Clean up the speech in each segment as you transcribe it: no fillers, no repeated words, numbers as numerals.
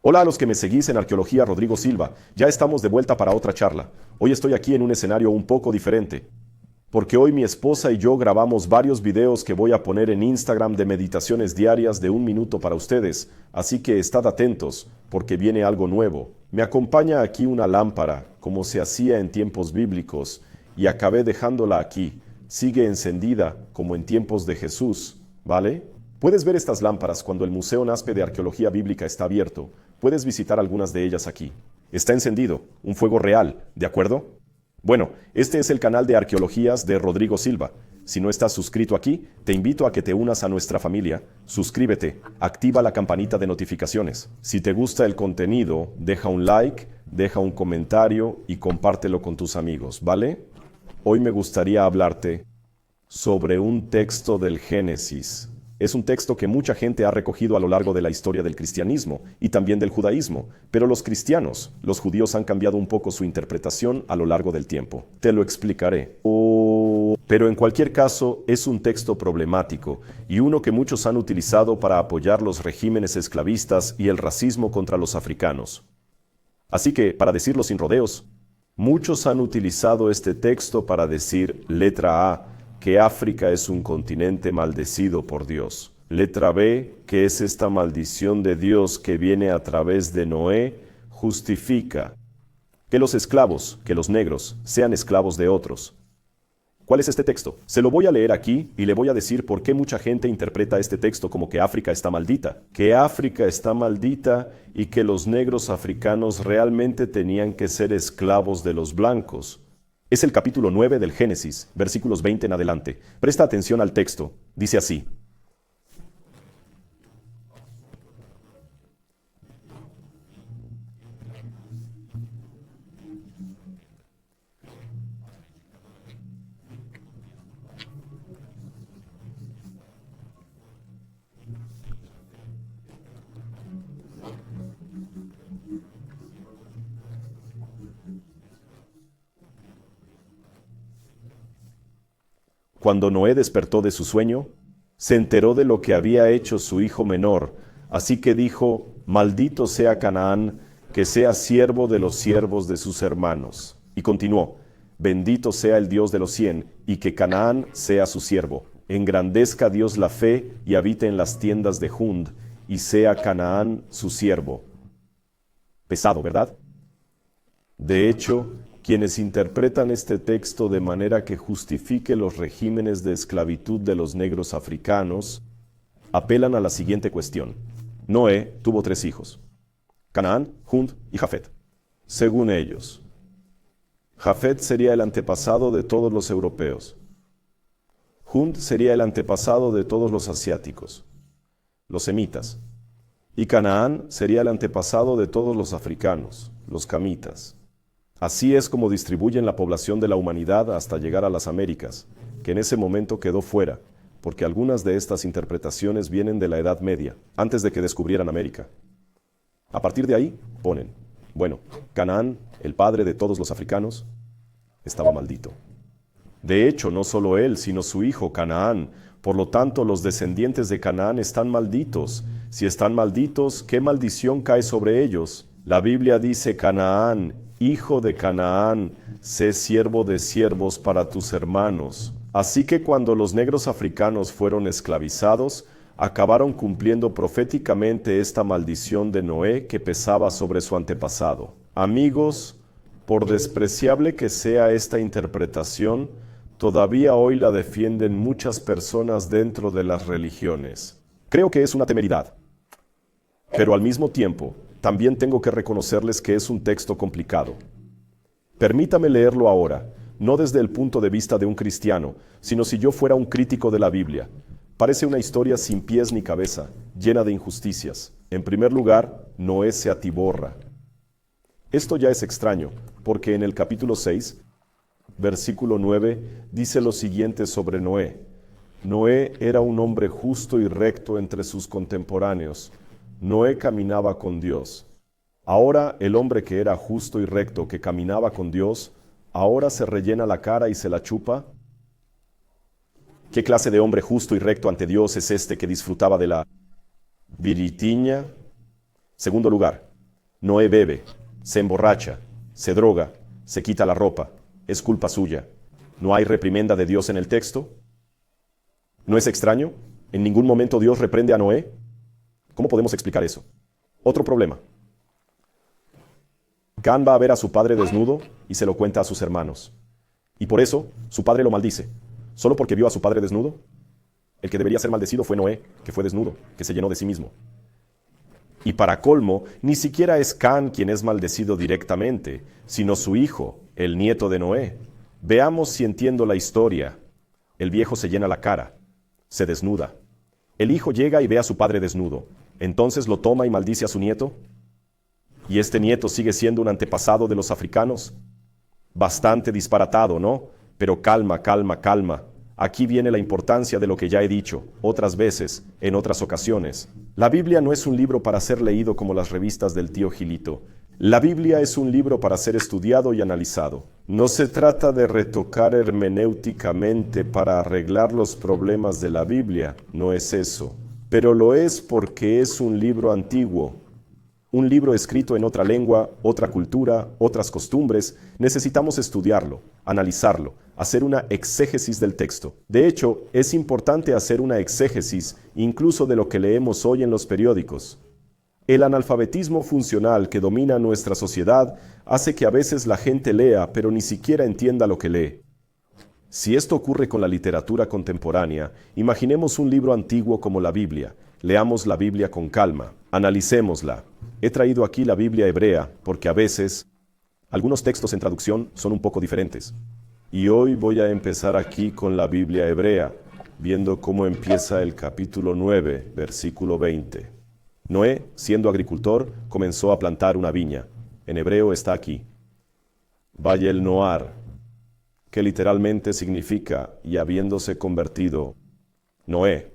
Hola a los que me seguís en Arqueología Rodrigo Silva, ya estamos de vuelta para otra charla. Hoy estoy aquí en un escenario un poco diferente, porque hoy mi esposa y yo grabamos varios videos que voy a poner en Instagram de meditaciones diarias de 1 minuto para ustedes, así que estad atentos, porque viene algo nuevo. Me acompaña aquí una lámpara, como se hacía en tiempos bíblicos, y acabé dejándola aquí. Sigue encendida, como en tiempos de Jesús, ¿vale? Puedes ver estas lámparas cuando el Museo Naspe de Arqueología Bíblica está abierto. Puedes visitar algunas de ellas aquí. Está encendido, un fuego real, ¿de acuerdo? Bueno, este es el canal de arqueologías de Rodrigo Silva. Si no estás suscrito aquí, te invito a que te unas a nuestra familia. Suscríbete, activa la campanita de notificaciones. Si te gusta el contenido, deja un like, deja un comentario y compártelo con tus amigos, ¿vale? Hoy me gustaría hablarte sobre un texto del Génesis. Es un texto que mucha gente ha recogido a lo largo de la historia del cristianismo y también del judaísmo, pero los cristianos, los judíos han cambiado un poco su interpretación a lo largo del tiempo. Te lo explicaré. Pero en cualquier caso, es un texto problemático y uno que muchos han utilizado para apoyar los regímenes esclavistas y el racismo contra los africanos. Así que, para decirlo sin rodeos, muchos han utilizado este texto para decir, letra A, que África es un continente maldecido por Dios. Letra B, que es esta maldición de Dios que viene a través de Noé, justifica que los esclavos, que los negros, sean esclavos de otros. ¿Cuál es este texto? Se lo voy a leer aquí y le voy a decir por qué mucha gente interpreta este texto como que África está maldita. Que África está maldita y que los negros africanos realmente tenían que ser esclavos de los blancos. Es el capítulo 9 del Génesis, versículos 20 en adelante. Presta atención al texto. Dice así. Cuando Noé despertó de su sueño, se enteró de lo que había hecho su hijo menor, así que dijo, maldito sea Canaán, que sea siervo de los siervos de sus hermanos. Y continuó, bendito sea el Dios de los 100, y que Canaán sea su siervo. Engrandezca Dios la fe y habite en las tiendas de Jund, y sea Canaán su siervo. Pesado, ¿verdad? De hecho, quienes interpretan este texto de manera que justifique los regímenes de esclavitud de los negros africanos, apelan a la siguiente cuestión. Noé tuvo 3 hijos, Canaán, Jund y Jafet. Según ellos, Jafet sería el antepasado de todos los europeos. Jund sería el antepasado de todos los asiáticos, los semitas. Y Canaán sería el antepasado de todos los africanos, los camitas. Así es como distribuyen la población de la humanidad hasta llegar a las Américas, que en ese momento quedó fuera, porque algunas de estas interpretaciones vienen de la Edad Media, antes de que descubrieran América. A partir de ahí, ponen, bueno, Canaán, el padre de todos los africanos, estaba maldito. De hecho, no solo él, sino su hijo Canaán. Por lo tanto, los descendientes de Canaán están malditos. Si están malditos, ¿qué maldición cae sobre ellos? La Biblia dice, Canaán, hijo de Canaán, sé siervo de siervos para tus hermanos. Así que cuando los negros africanos fueron esclavizados, acabaron cumpliendo proféticamente esta maldición de Noé que pesaba sobre su antepasado. Amigos, por despreciable que sea esta interpretación, todavía hoy la defienden muchas personas dentro de las religiones. Creo que es una temeridad, pero al mismo tiempo, también tengo que reconocerles que es un texto complicado. Permítame leerlo ahora, no desde el punto de vista de un cristiano, sino si yo fuera un crítico de la Biblia. Parece una historia sin pies ni cabeza, llena de injusticias. En primer lugar, Noé se atiborra. Esto ya es extraño, porque en el capítulo 6, versículo 9, dice lo siguiente sobre Noé. Noé era un hombre justo y recto entre sus contemporáneos. Noé caminaba con Dios. Ahora el hombre que era justo y recto, que caminaba con Dios, ahora se rellena la cara y se la chupa. ¿Qué clase de hombre justo y recto ante Dios es este que disfrutaba de la viritiña? Segundo lugar, Noé bebe, se emborracha, se droga, se quita la ropa. Es culpa suya. ¿No hay reprimenda de Dios en el texto? ¿No es extraño? ¿En ningún momento Dios reprende a Noé? ¿Cómo podemos explicar eso? Otro problema. Can va a ver a su padre desnudo y se lo cuenta a sus hermanos. Y por eso su padre lo maldice. ¿Solo porque vio a su padre desnudo? El que debería ser maldecido fue Noé, que fue desnudo, que se llenó de sí mismo. Y para colmo, ni siquiera es Can quien es maldecido directamente, sino su hijo, el nieto de Noé. Veamos si entiendo la historia. El viejo se llena la cara, se desnuda. El hijo llega y ve a su padre desnudo. Entonces lo toma y maldice a su nieto. ¿Y este nieto sigue siendo un antepasado de los africanos? Bastante disparatado, ¿no? Pero calma, calma, calma. Aquí viene la importancia de lo que ya he dicho, otras veces, en otras ocasiones. La Biblia no es un libro para ser leído como las revistas del tío Gilito. La Biblia es un libro para ser estudiado y analizado. No se trata de retocar hermenéuticamente para arreglar los problemas de la Biblia, no es eso. Pero lo es porque es un libro antiguo. Un libro escrito en otra lengua, otra cultura, otras costumbres. Necesitamos estudiarlo, analizarlo, hacer una exégesis del texto. De hecho, es importante hacer una exégesis incluso de lo que leemos hoy en los periódicos. El analfabetismo funcional que domina nuestra sociedad hace que a veces la gente lea, pero ni siquiera entienda lo que lee. Si esto ocurre con la literatura contemporánea, imaginemos un libro antiguo como la Biblia. Leamos la Biblia con calma, analicémosla. He traído aquí la Biblia hebrea porque a veces algunos textos en traducción son un poco diferentes. Y hoy voy a empezar aquí con la Biblia hebrea, viendo cómo empieza el capítulo 9, versículo 20. Noé, siendo agricultor, comenzó a plantar una viña. En hebreo está aquí. Vayel Noar, que literalmente significa y habiéndose convertido. Noé.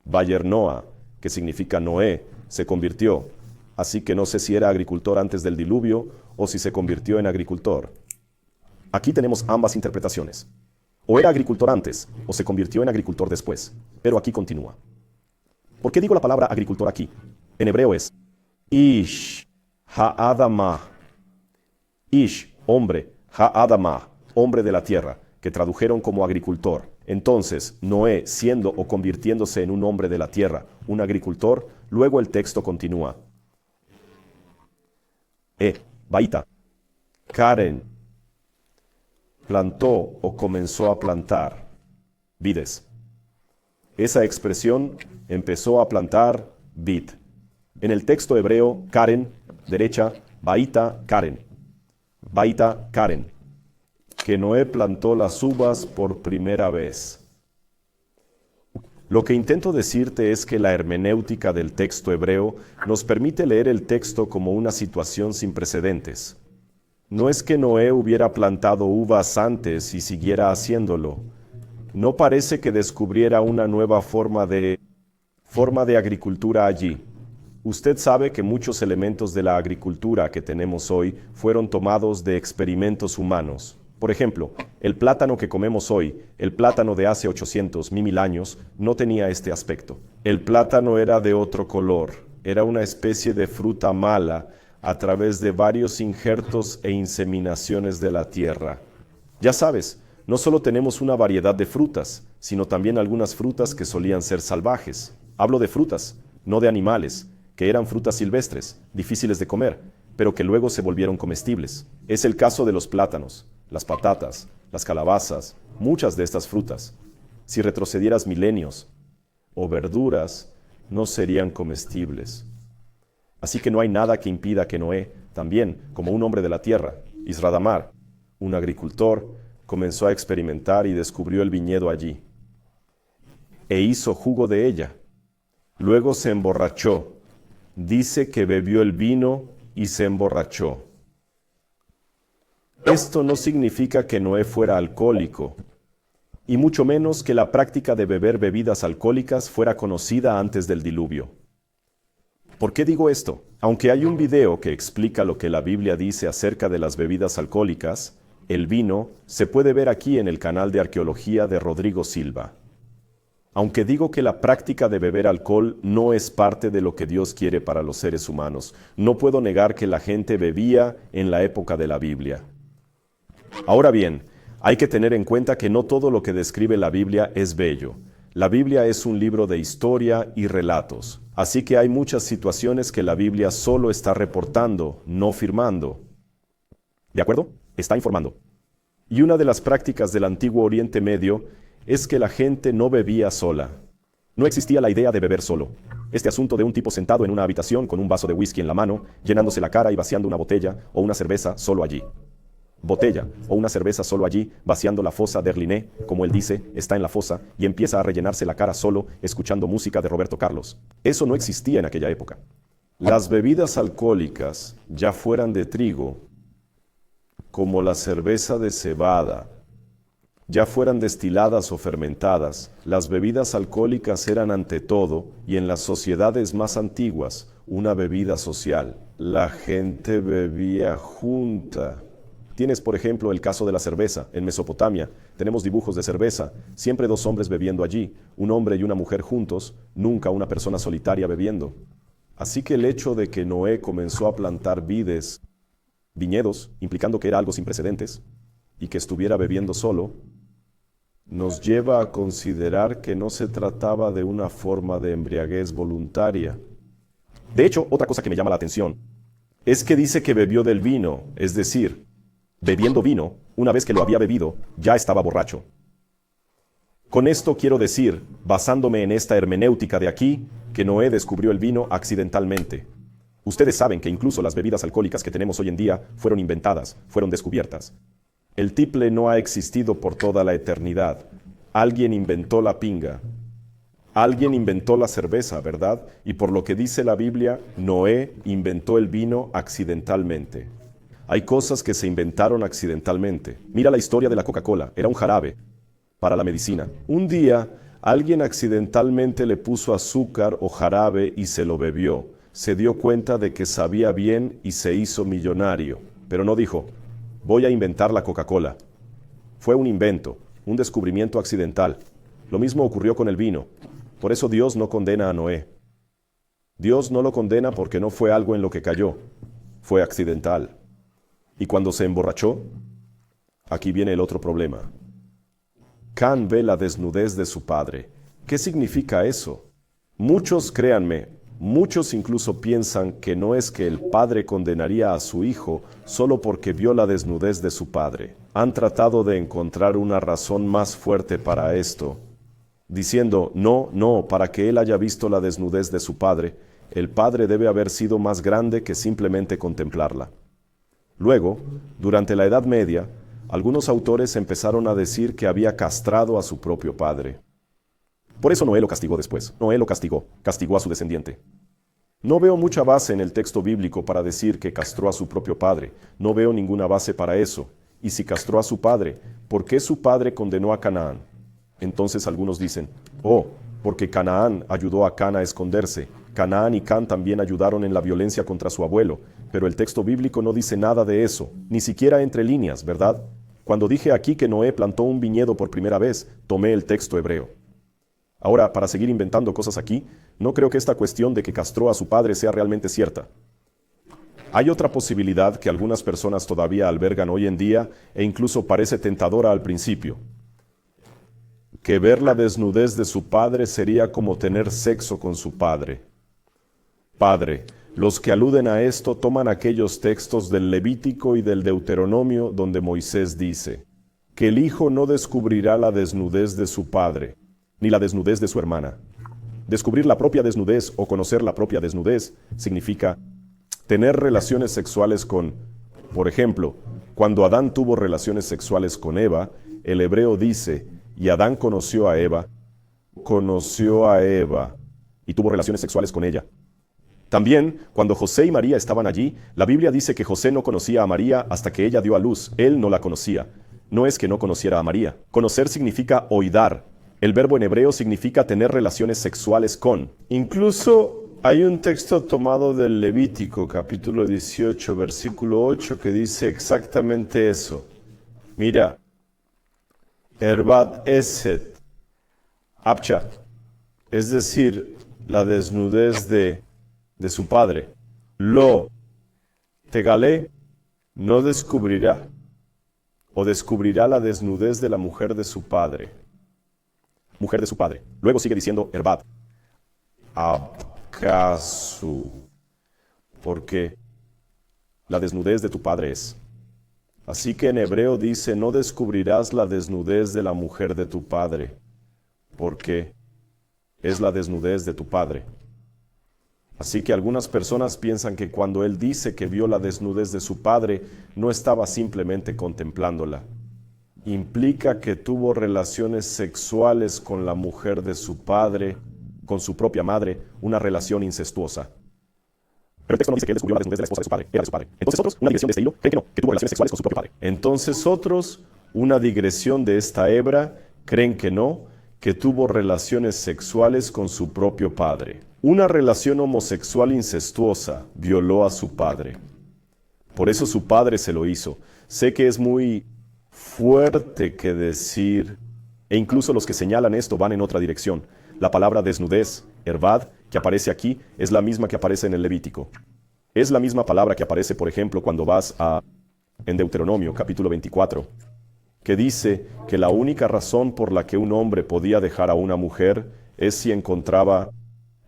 Vayer Noa, que significa Noé, se convirtió. Así que no sé si era agricultor antes del diluvio o si se convirtió en agricultor. Aquí tenemos ambas interpretaciones. O era agricultor antes o se convirtió en agricultor después. Pero aquí continúa. ¿Por qué digo la palabra agricultor aquí? En hebreo es Ish ha'adama. Ish, hombre, ha'adama, hombre de la tierra, que tradujeron como agricultor. Entonces, Noé, siendo o convirtiéndose en un hombre de la tierra, un agricultor, luego el texto continúa. Baita, Karen, plantó o comenzó a plantar vides. Esa expresión, empezó a plantar vid. En el texto hebreo, Karen, derecha, Baita, Karen. Baita, Karen. Que Noé plantó las uvas por primera vez. Lo que intento decirte es que la hermenéutica del texto hebreo nos permite leer el texto como una situación sin precedentes. No es que Noé hubiera plantado uvas antes y siguiera haciéndolo. No parece que descubriera una nueva forma de agricultura allí. Usted sabe que muchos elementos de la agricultura que tenemos hoy fueron tomados de experimentos humanos. Por ejemplo, el plátano que comemos hoy, el plátano de hace 800, 1000 años, no tenía este aspecto. El plátano era de otro color, era una especie de fruta mala a través de varios injertos e inseminaciones de la tierra. Ya sabes, no solo tenemos una variedad de frutas, sino también algunas frutas que solían ser salvajes. Hablo de frutas, no de animales, que eran frutas silvestres, difíciles de comer, pero que luego se volvieron comestibles. Es el caso de los plátanos, las patatas, las calabazas, muchas de estas frutas. Si retrocedieras milenios, o verduras, no serían comestibles. Así que no hay nada que impida que Noé, también como un hombre de la tierra, Isradamar, un agricultor, comenzó a experimentar y descubrió el viñedo allí. E hizo jugo de ella. Luego se emborrachó. Dice que bebió el vino y se emborrachó. Esto no significa que Noé fuera alcohólico, y mucho menos que la práctica de beber bebidas alcohólicas fuera conocida antes del diluvio. ¿Por qué digo esto? Aunque hay un video que explica lo que la Biblia dice acerca de las bebidas alcohólicas, el vino se puede ver aquí en el canal de arqueología de Rodrigo Silva. Aunque digo que la práctica de beber alcohol no es parte de lo que Dios quiere para los seres humanos, no puedo negar que la gente bebía en la época de la Biblia. Ahora bien, hay que tener en cuenta que no todo lo que describe la Biblia es bello. La Biblia es un libro de historia y relatos, así que hay muchas situaciones que la Biblia solo está reportando, no firmando. ¿De acuerdo? Está informando. Y una de las prácticas del antiguo Oriente Medio es que la gente no bebía sola. No existía la idea de beber solo. Este asunto de un tipo sentado en una habitación con un vaso de whisky en la mano, llenándose la cara y vaciando una botella o una cerveza solo allí. Botella o una cerveza solo allí, vaciando la fosa d'Erliné, como él dice, está en la fosa, y empieza a rellenarse la cara solo, escuchando música de Roberto Carlos. Eso no existía en aquella época. Las bebidas alcohólicas, ya fueran de trigo, como la cerveza de cebada, ya fueran destiladas o fermentadas, las bebidas alcohólicas eran ante todo, y en las sociedades más antiguas, una bebida social. La gente bebía junta. Tienes, por ejemplo, el caso de la cerveza. En Mesopotamia tenemos dibujos de cerveza, siempre dos hombres bebiendo allí, un hombre y una mujer juntos, nunca una persona solitaria bebiendo. Así que el hecho de que Noé comenzó a plantar viñedos, implicando que era algo sin precedentes, y que estuviera bebiendo solo, nos lleva a considerar que no se trataba de una forma de embriaguez voluntaria. De hecho, otra cosa que me llama la atención es que dice que bebió del vino, es decir, bebiendo vino, una vez que lo había bebido, ya estaba borracho. Con esto quiero decir, basándome en esta hermenéutica de aquí, que Noé descubrió el vino accidentalmente. Ustedes saben que incluso las bebidas alcohólicas que tenemos hoy en día fueron inventadas, fueron descubiertas. El tiple no ha existido por toda la eternidad. Alguien inventó la pinga. Alguien inventó la cerveza, ¿verdad? Y por lo que dice la Biblia, Noé inventó el vino accidentalmente. Hay cosas que se inventaron accidentalmente. Mira la historia de la Coca-Cola. Era un jarabe para la medicina. Un día, alguien accidentalmente le puso azúcar o jarabe y se lo bebió. Se dio cuenta de que sabía bien y se hizo millonario. Pero no dijo, voy a inventar la Coca-Cola. Fue un invento, un descubrimiento accidental. Lo mismo ocurrió con el vino. Por eso Dios no condena a Noé. Dios no lo condena porque no fue algo en lo que cayó. Fue accidental. Y cuando se emborrachó, aquí viene el otro problema. Can ve la desnudez de su padre. ¿Qué significa eso? Muchos, créanme, muchos incluso piensan que no es que el padre condenaría a su hijo solo porque vio la desnudez de su padre. Han tratado de encontrar una razón más fuerte para esto, diciendo, no, para que él haya visto la desnudez de su padre, el padre debe haber sido más grande que simplemente contemplarla. Luego, durante la Edad Media, algunos autores empezaron a decir que había castrado a su propio padre. Por eso Noé lo castigó después. Noé lo castigó a su descendiente. No veo mucha base en el texto bíblico para decir que castró a su propio padre. No veo ninguna base para eso. Y si castró a su padre, ¿por qué su padre condenó a Canaán? Entonces algunos dicen, porque Canaán ayudó a Can a esconderse. Canaán y Can también ayudaron en la violencia contra su abuelo, pero el texto bíblico no dice nada de eso, ni siquiera entre líneas, ¿verdad? Cuando dije aquí que Noé plantó un viñedo por primera vez, tomé el texto hebreo. Ahora, para seguir inventando cosas aquí, no creo que esta cuestión de que castró a su padre sea realmente cierta. Hay otra posibilidad que algunas personas todavía albergan hoy en día e incluso parece tentadora al principio. Que ver la desnudez de su padre sería como tener sexo con su padre. Padre, los que aluden a esto toman aquellos textos del Levítico y del Deuteronomio donde Moisés dice que el hijo no descubrirá la desnudez de su padre, ni la desnudez de su hermana. Descubrir la propia desnudez o conocer la propia desnudez significa tener relaciones sexuales con, por ejemplo, cuando Adán tuvo relaciones sexuales con Eva, el hebreo dice, y Adán conoció a Eva, y tuvo relaciones sexuales con ella. También, cuando José y María estaban allí, la Biblia dice que José no conocía a María hasta que ella dio a luz. Él no la conocía. No es que no conociera a María. Conocer significa oidar. El verbo en hebreo significa tener relaciones sexuales con. Incluso hay un texto tomado del Levítico, capítulo 18, versículo 8, que dice exactamente eso. Mira, Herbat Eset, Abcha, es decir, la desnudez de su padre. Lo tegalé, no descubrirá, o descubrirá la desnudez de la mujer de su padre. Mujer de su padre. Luego sigue diciendo Herbad. ¿Acaso? Porque la desnudez de tu padre es. Así que en hebreo dice, no descubrirás la desnudez de la mujer de tu padre, porque es la desnudez de tu padre. Así que algunas personas piensan que cuando él dice que vio la desnudez de su padre, no estaba simplemente contemplándola. Implica que tuvo relaciones sexuales con la mujer de su padre, con su propia madre, una relación incestuosa. Pero el texto no dice que él descubrió la desnudez de la esposa de su padre, era de su padre. Entonces otros, una digresión de este hilo, creen que no, que tuvo relaciones sexuales con su propio padre. Entonces otros, una digresión de esta hebra, creen que no, que tuvo relaciones sexuales con su propio padre. Una relación homosexual incestuosa violó a su padre. Por eso su padre se lo hizo. Sé que es muy fuerte que decir, e incluso los que señalan esto van en otra dirección. La palabra desnudez, Herbad, que aparece aquí, es la misma que aparece en el Levítico. Es la misma palabra que aparece, por ejemplo, cuando vas en Deuteronomio, capítulo 24, que dice que la única razón por la que un hombre podía dejar a una mujer es si encontraba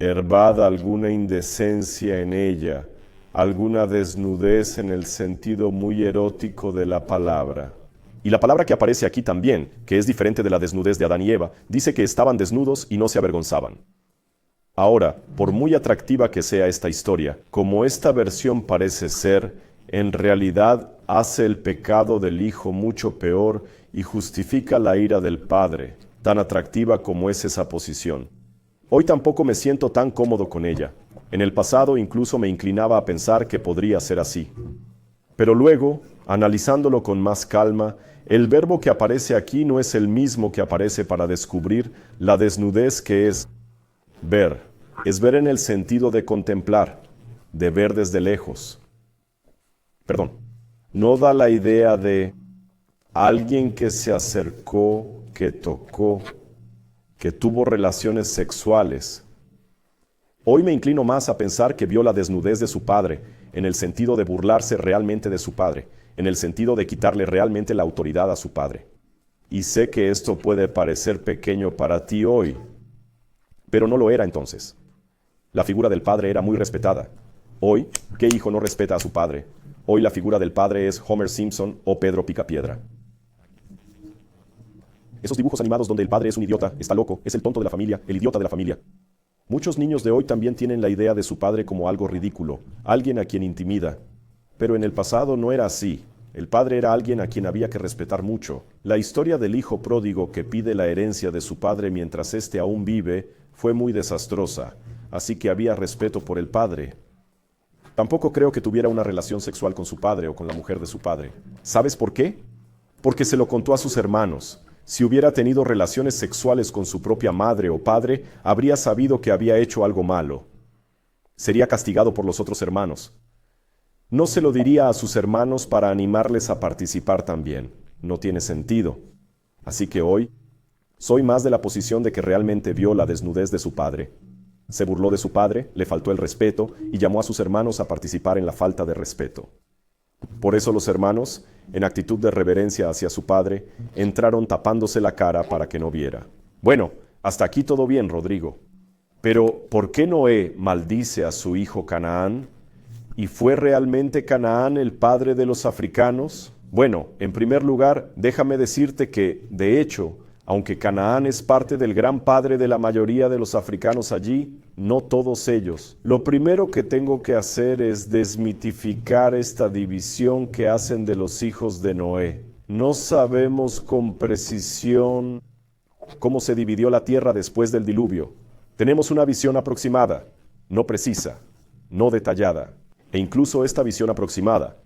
Herbad alguna indecencia en ella, alguna desnudez en el sentido muy erótico de la palabra. Y la palabra que aparece aquí también, que es diferente de la desnudez de Adán y Eva, dice que estaban desnudos y no se avergonzaban. Ahora, por muy atractiva que sea esta historia, como esta versión parece ser, en realidad hace el pecado del hijo mucho peor y justifica la ira del padre, tan atractiva como es esa posición. Hoy tampoco me siento tan cómodo con ella. En el pasado incluso me inclinaba a pensar que podría ser así. Pero luego, analizándolo con más calma, el verbo que aparece aquí no es el mismo que aparece para descubrir la desnudez que es ver. Es ver en el sentido de contemplar, de ver desde lejos. Perdón, no da la idea de alguien que se acercó, que tocó, que tuvo relaciones sexuales. Hoy me inclino más a pensar que vio la desnudez de su padre, en el sentido de burlarse realmente de su padre, en el sentido de quitarle realmente la autoridad a su padre. Y sé que esto puede parecer pequeño para ti hoy, pero no lo era entonces. La figura del padre era muy respetada. Hoy, ¿qué hijo no respeta a su padre? Hoy la figura del padre es Homer Simpson o Pedro Picapiedra. Esos dibujos animados donde el padre es un idiota, está loco, es el tonto de la familia, el idiota de la familia. Muchos niños de hoy también tienen la idea de su padre como algo ridículo, alguien a quien intimida. Pero en el pasado no era así. El padre era alguien a quien había que respetar mucho. La historia del hijo pródigo que pide la herencia de su padre mientras éste aún vive fue muy desastrosa, así que había respeto por el padre. Tampoco creo que tuviera una relación sexual con su padre o con la mujer de su padre. ¿Sabes por qué? Porque se lo contó a sus hermanos. Si hubiera tenido relaciones sexuales con su propia madre o padre, habría sabido que había hecho algo malo. Sería castigado por los otros hermanos. No se lo diría a sus hermanos para animarles a participar también. No tiene sentido. Así que hoy, soy más de la posición de que realmente vio la desnudez de su padre. Se burló de su padre, le faltó el respeto y llamó a sus hermanos a participar en la falta de respeto. Por eso los hermanos, en actitud de reverencia hacia su padre, entraron tapándose la cara para que no viera. Bueno, hasta aquí todo bien, Rodrigo. Pero, ¿por qué Noé maldice a su hijo Canaán? ¿Y fue realmente Canaán el padre de los africanos? Bueno, en primer lugar, déjame decirte que, de hecho, aunque Canaán es parte del gran padre de la mayoría de los africanos allí, no todos ellos. Lo primero que tengo que hacer es desmitificar esta división que hacen de los hijos de Noé. No sabemos con precisión cómo se dividió la tierra después del diluvio. Tenemos una visión aproximada, no precisa, no detallada. E incluso esta visión aproximada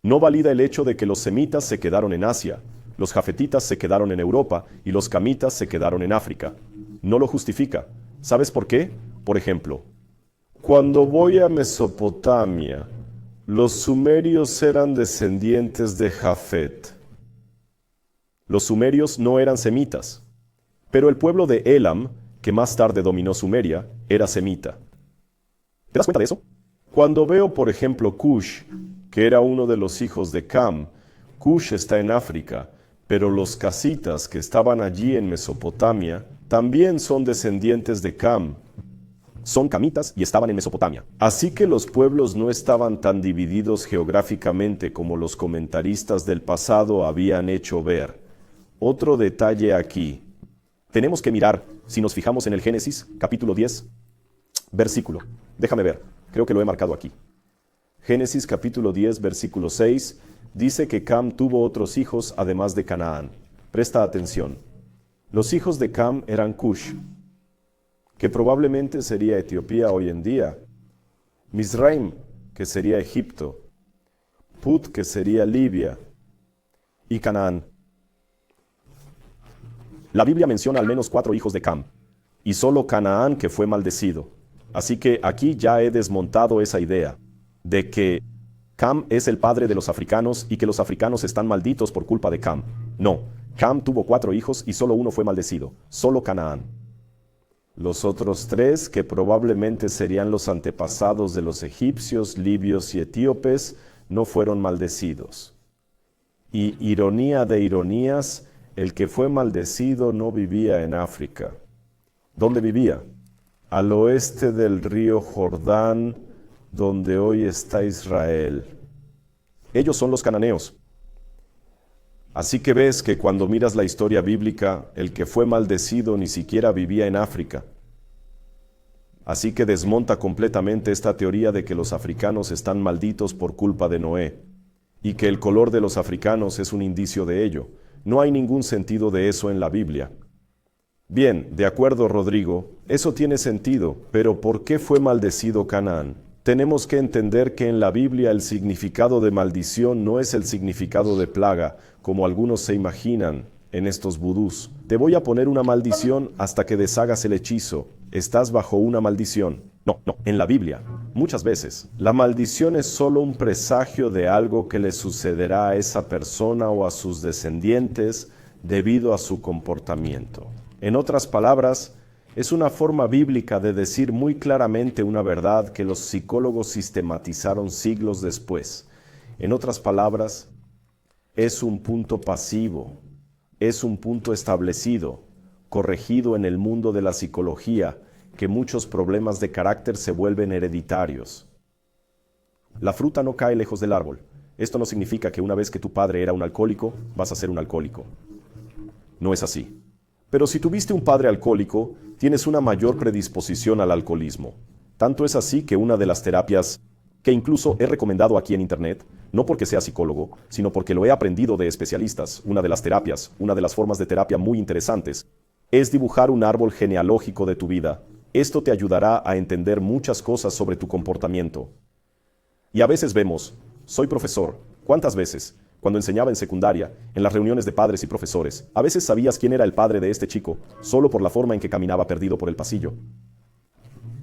no valida el hecho de que los semitas se quedaron en Asia, los jafetitas se quedaron en Europa y los camitas se quedaron en África. No lo justifica. ¿Sabes por qué? Por ejemplo, cuando voy a Mesopotamia, los sumerios eran descendientes de Jafet. Los sumerios no eran semitas, Pero el pueblo de Elam, que más tarde dominó Sumeria, era semita. ¿Te das cuenta de eso? Cuando veo, por ejemplo, Cush, que era uno de los hijos de Cam, Cush está en África, pero los casitas que estaban allí en Mesopotamia también son descendientes de Cam. Son camitas y estaban en Mesopotamia. Así que los pueblos no estaban tan divididos geográficamente como los comentaristas del pasado habían hecho ver. Otro detalle aquí. Tenemos que mirar, si nos fijamos en el Génesis, capítulo 10, versículo. Déjame ver, creo que lo he marcado aquí. Génesis capítulo 10, versículo 6, dice que Cam tuvo otros hijos además de Canaán. Presta atención. Los hijos de Cam eran Cush, que probablemente sería Etiopía hoy en día, Mizraim, que sería Egipto, Put, que sería Libia, y Canaán. La Biblia menciona al menos 4 hijos de Cam, y solo Canaán que fue maldecido. Así que aquí ya he desmontado esa idea de que Cam es el padre de los africanos y que los africanos están malditos por culpa de Cam. No, Cam tuvo 4 hijos y solo uno fue maldecido, solo Canaán. Los otros 3, que probablemente serían los antepasados de los egipcios, libios y etíopes, no fueron maldecidos. Y ironía de ironías, el que fue maldecido no vivía en África. ¿Dónde vivía? Al oeste del río Jordán, donde hoy está Israel. Ellos son los cananeos. Así que ves que cuando miras la historia bíblica, el que fue maldecido ni siquiera vivía en África. Así que desmonta completamente esta teoría de que los africanos están malditos por culpa de Noé, y que el color de los africanos es un indicio de ello. No hay ningún sentido de eso en la Biblia. Bien, de acuerdo, Rodrigo, eso tiene sentido, pero ¿por qué fue maldecido Canaán? Tenemos que entender que en la Biblia el significado de maldición no es el significado de plaga, como algunos se imaginan en estos vudús. Te voy a poner una maldición hasta que deshagas el hechizo. Estás bajo una maldición. No, en la Biblia, muchas veces, la maldición es solo un presagio de algo que le sucederá a esa persona o a sus descendientes debido a su comportamiento. En otras palabras, es una forma bíblica de decir muy claramente una verdad que los psicólogos sistematizaron siglos después. En otras palabras, es un punto pasivo, es un punto establecido, corregido en el mundo de la psicología, que muchos problemas de carácter se vuelven hereditarios. La fruta no cae lejos del árbol. Esto no significa que una vez que tu padre era un alcohólico, vas a ser un alcohólico. No es así. Pero si tuviste un padre alcohólico, tienes una mayor predisposición al alcoholismo. Tanto es así que una de las terapias, que incluso he recomendado aquí en internet, no porque sea psicólogo, sino porque lo he aprendido de especialistas, una de las terapias, una de las formas de terapia muy interesantes, es dibujar un árbol genealógico de tu vida. Esto te ayudará a entender muchas cosas sobre tu comportamiento. Y a veces vemos, soy profesor, ¿cuántas veces? Cuando enseñaba en secundaria, en las reuniones de padres y profesores, a veces sabías quién era el padre de este chico, solo por la forma en que caminaba perdido por el pasillo.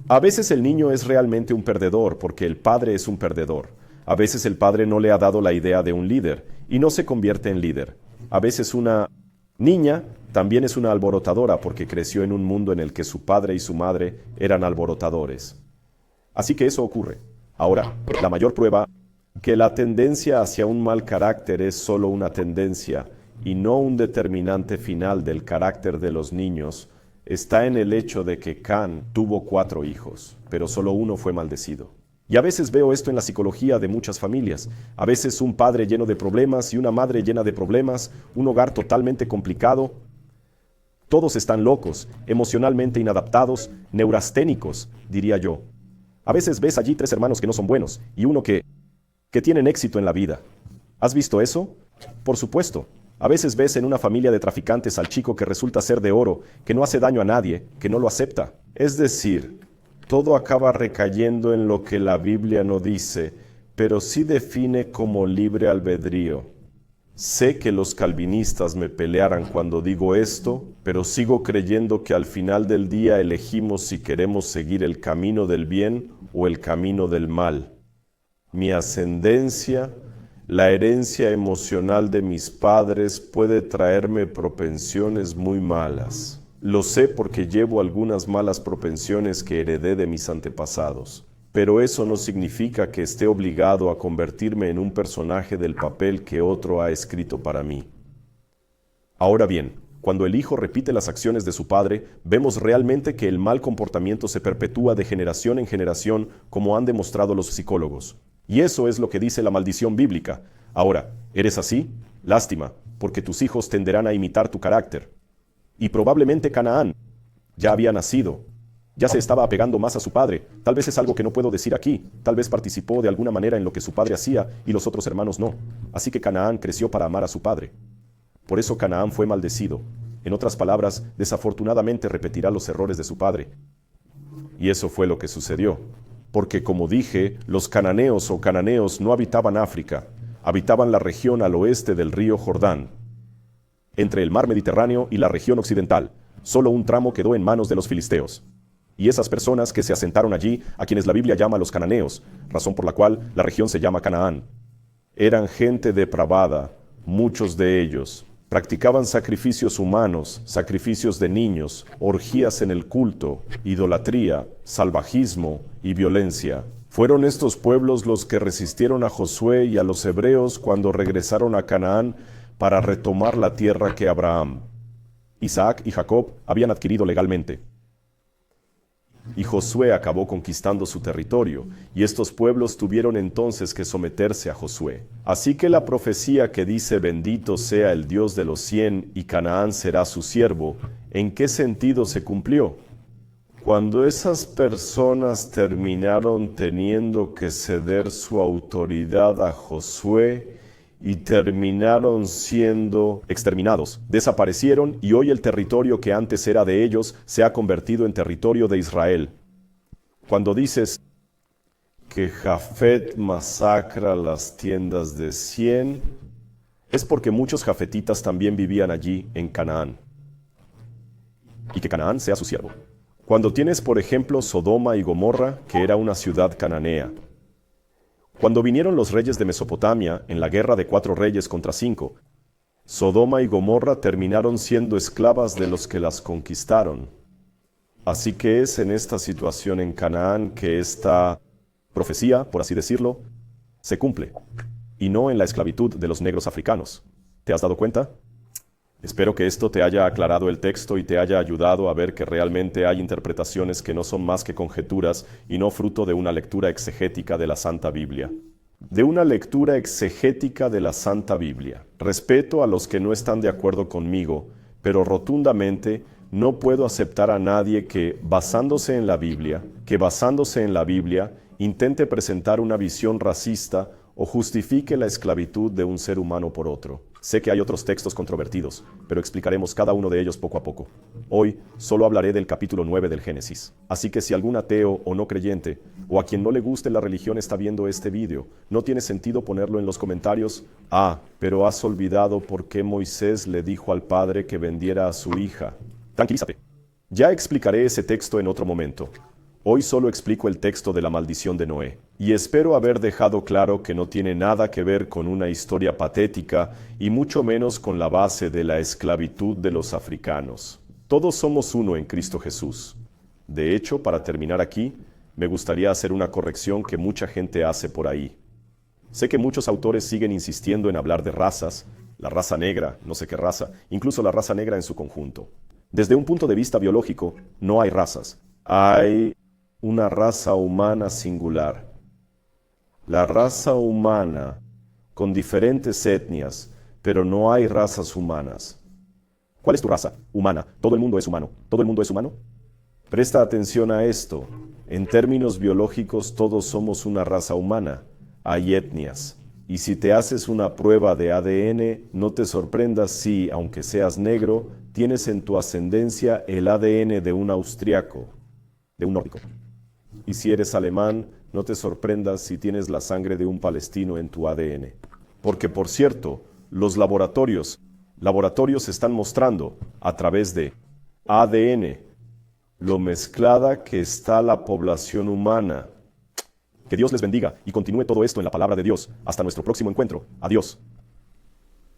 A veces el niño es realmente un perdedor, porque el padre es un perdedor. A veces el padre no le ha dado la idea de un líder, y no se convierte en líder. A veces una niña también es una alborotadora, porque creció en un mundo en el que su padre y su madre eran alborotadores. Así que eso ocurre. Ahora, la mayor prueba que la tendencia hacia un mal carácter es solo una tendencia y no un determinante final del carácter de los niños, está en el hecho de que Can tuvo 4 hijos, pero solo uno fue maldecido. Y a veces veo esto en la psicología de muchas familias. A veces un padre lleno de problemas y una madre llena de problemas, un hogar totalmente complicado. Todos están locos, emocionalmente inadaptados, neurasténicos, diría yo. A veces ves allí 3 hermanos que no son buenos y uno que tienen éxito en la vida. ¿Has visto eso? Por supuesto. A veces ves en una familia de traficantes al chico que resulta ser de oro, que no hace daño a nadie, que no lo acepta. Es decir, todo acaba recayendo en lo que la Biblia no dice, pero sí define como libre albedrío. Sé que los calvinistas me pelearán cuando digo esto, pero sigo creyendo que al final del día elegimos si queremos seguir el camino del bien o el camino del mal. Mi ascendencia, la herencia emocional de mis padres puede traerme propensiones muy malas. Lo sé porque llevo algunas malas propensiones que heredé de mis antepasados. Pero eso no significa que esté obligado a convertirme en un personaje del papel que otro ha escrito para mí. Ahora bien, cuando el hijo repite las acciones de su padre, vemos realmente que el mal comportamiento se perpetúa de generación en generación, como han demostrado los psicólogos. Y eso es lo que dice la maldición bíblica. Ahora, ¿eres así? Lástima, porque tus hijos tenderán a imitar tu carácter. Y probablemente Canaán ya había nacido, ya se estaba apegando más a su padre. Tal vez es algo que no puedo decir aquí. Tal vez participó de alguna manera en lo que su padre hacía y los otros hermanos no. Así que Canaán creció para amar a su padre. Por eso Canaán fue maldecido. En otras palabras, desafortunadamente repetirá los errores de su padre. Y eso fue lo que sucedió. Porque como dije, los cananeos o cananeos no habitaban África, habitaban la región al oeste del río Jordán, entre el mar Mediterráneo y la región occidental. Solo un tramo quedó en manos de los filisteos. Y esas personas que se asentaron allí, a quienes la Biblia llama los cananeos, razón por la cual la región se llama Canaán, eran gente depravada, muchos de ellos. Practicaban sacrificios humanos, sacrificios de niños, orgías en el culto, idolatría, salvajismo y violencia. Fueron estos pueblos los que resistieron a Josué y a los hebreos cuando regresaron a Canaán para retomar la tierra que Abraham, Isaac y Jacob habían adquirido legalmente. Y Josué acabó conquistando su territorio, y estos pueblos tuvieron entonces que someterse a Josué. Así que la profecía que dice bendito sea el Dios de los 100 y Canaán será su siervo, ¿en qué sentido se cumplió? Cuando esas personas terminaron teniendo que ceder su autoridad a Josué y terminaron siendo exterminados, desaparecieron y hoy el territorio que antes era de ellos se ha convertido en territorio de Israel. Cuando dices que Jafet masacra las tiendas de 100, es porque muchos jafetitas también vivían allí en Canaán, y que Canaán sea su siervo. Cuando tienes, por ejemplo, Sodoma y Gomorra, que era una ciudad cananea. Cuando vinieron los reyes de Mesopotamia en la guerra de 4 reyes contra 5, Sodoma y Gomorra terminaron siendo esclavas de los que las conquistaron. Así que es en esta situación en Canaán que esta profecía, por así decirlo, se cumple, y no en la esclavitud de los negros africanos. ¿Te has dado cuenta? Espero que esto te haya aclarado el texto y te haya ayudado a ver que realmente hay interpretaciones que no son más que conjeturas y no fruto de una lectura exegética de la Santa Biblia. De una lectura exegética de la Santa Biblia. Respeto a los que no están de acuerdo conmigo, pero rotundamente no puedo aceptar a nadie que, basándose en la Biblia, intente presentar una visión racista o justifique la esclavitud de un ser humano por otro. Sé que hay otros textos controvertidos, pero explicaremos cada uno de ellos poco a poco. Hoy solo hablaré del capítulo 9 del Génesis. Así que si algún ateo o no creyente, o a quien no le guste la religión está viendo este vídeo, no tiene sentido ponerlo en los comentarios. Pero has olvidado por qué Moisés le dijo al padre que vendiera a su hija. Tranquilízate. Ya explicaré ese texto en otro momento. Hoy solo explico el texto de la maldición de Noé, y espero haber dejado claro que no tiene nada que ver con una historia patética y mucho menos con la base de la esclavitud de los africanos. Todos somos uno en Cristo Jesús. De hecho, para terminar aquí, me gustaría hacer una corrección que mucha gente hace por ahí. Sé que muchos autores siguen insistiendo en hablar de razas, la raza negra, no sé qué raza, incluso la raza negra en su conjunto. Desde un punto de vista biológico, no hay razas. Hay una raza humana singular. La raza humana, con diferentes etnias, pero no hay razas humanas. ¿Cuál es tu raza? Humana. ¿Todo el mundo es humano? ¿Todo el mundo es humano? Presta atención a esto. En términos biológicos, todos somos una raza humana. Hay etnias. Y si te haces una prueba de ADN, no te sorprendas si, aunque seas negro, tienes en tu ascendencia el ADN de un austriaco, de un nórdico. Y si eres alemán, no te sorprendas si tienes la sangre de un palestino en tu ADN. Porque, por cierto, los laboratorios están mostrando, a través de ADN, lo mezclada que está la población humana. Que Dios les bendiga y continúe todo esto en la palabra de Dios. Hasta nuestro próximo encuentro. Adiós.